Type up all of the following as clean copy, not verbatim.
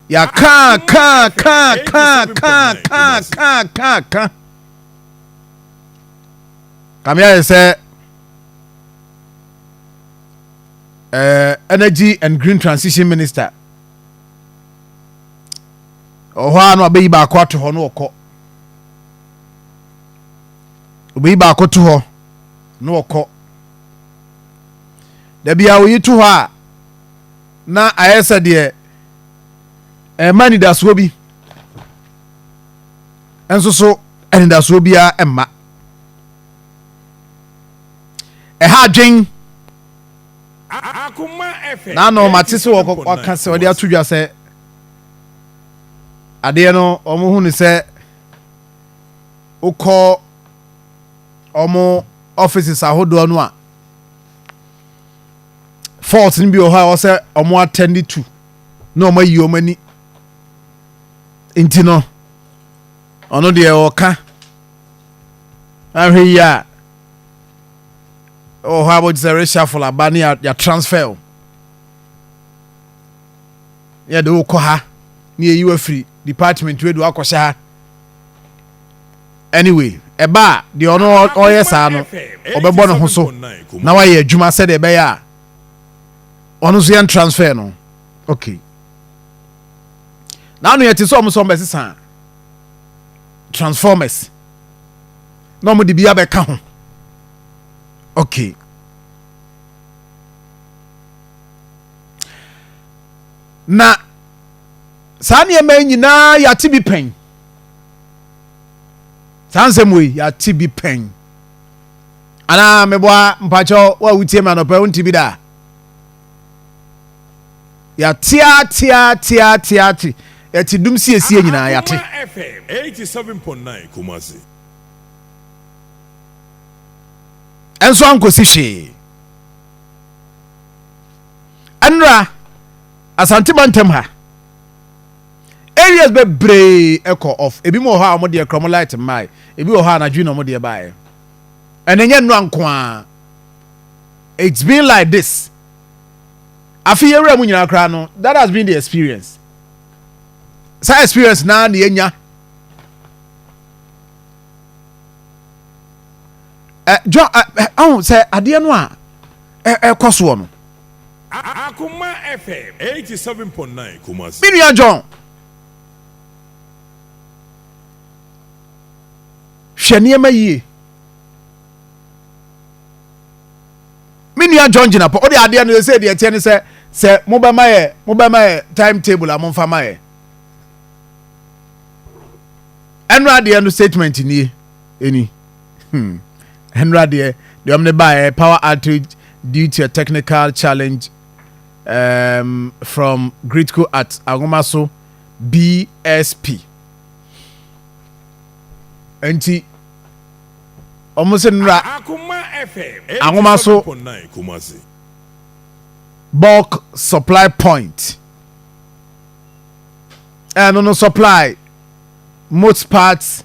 ya ka kamia say energy and green transition minister oho anu abeyi ba akwa to ho no okọ obeyi ba akoto ho no okọ da bia wo yitu ho a na ayesa de mani da so bi enso so eni da so bia emma ha adwen Akoma FM na no matise wo ka se odi atudwa se ade no omo hu ni se ukọ omo offices ahodo no a fault ni bi o ha o se omo attend to na omo yi omo ni enti no ono de o ka ahwe ya oh how about the reshuffle abani ya transfer ya de ukọ ha ni eyi wa free department we do akọsha ha anyway eba de ono oyesa no obebo no ho so na wa ye adwuma se de be ya ono so yan transfer no okay na no yeti so omo besesa transformers no mo de bia be ka ho okay na sani ema nyina ya ti bi pen sansem ya ti bi pen ana meboa mpacho wa wutie ma no pe unti bi da ya tia ya ti dum siesie nyina ya ti FM 87.9 Kumasi enso ankosi hwe anra asantimantem ha areas be brave echo off ebi mo ha mo de chrome light mai ebi o ha na dwi no mo de bae enenye no anko it's been like this afi yewra mu nyina kra no that has been the experience sa experience na na yenya John say ade no a ekoso no Akoma FM 87.9 Kumasi Binia John hwene ma yie Binia John jina po ode ade no say de tie ne se mobema ye timetable amomfa ma ye enra ade no statement ni eni enra de omne buy power outage due to a technical challenge from Gridco at Akoma BSP. Enti almost nra Akoma FM Akoma 87.9 Kumasi bulk supply point. And no supply most parts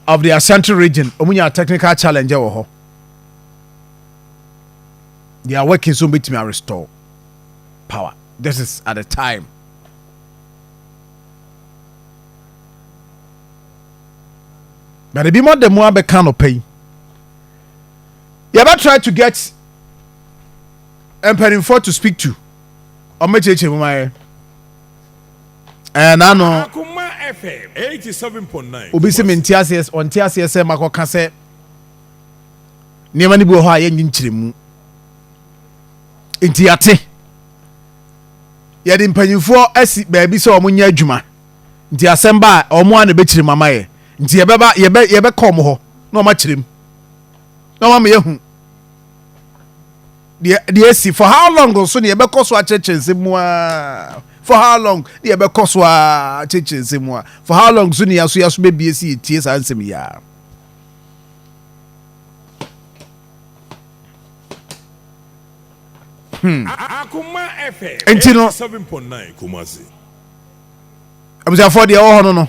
of the Ashanti region. Omunya technical challenge wo ho. They are working so bit me restore power. This is at a time. But the more the more be can pay. You ever try to get Emperor to speak to? Or mecheche my and I know Akoma FM 87.9 obi se mentiases on tiases makoka se niema ni bi ho a ye nkyiremu enti ate ye de mpanyimfo asi baabi se omo nya adwuma nti asemba omo a na be kyire mama ye nti ye be kom ho na omo kyirem na omo me yehu de asi for how long so na ye be koso a chechensemu a for how long ye be koso a chechensemu a for how long so na yaso be biesi tie sa ansem ya Akoma FM Enti no 87.9 Kumasi abuja for de ho no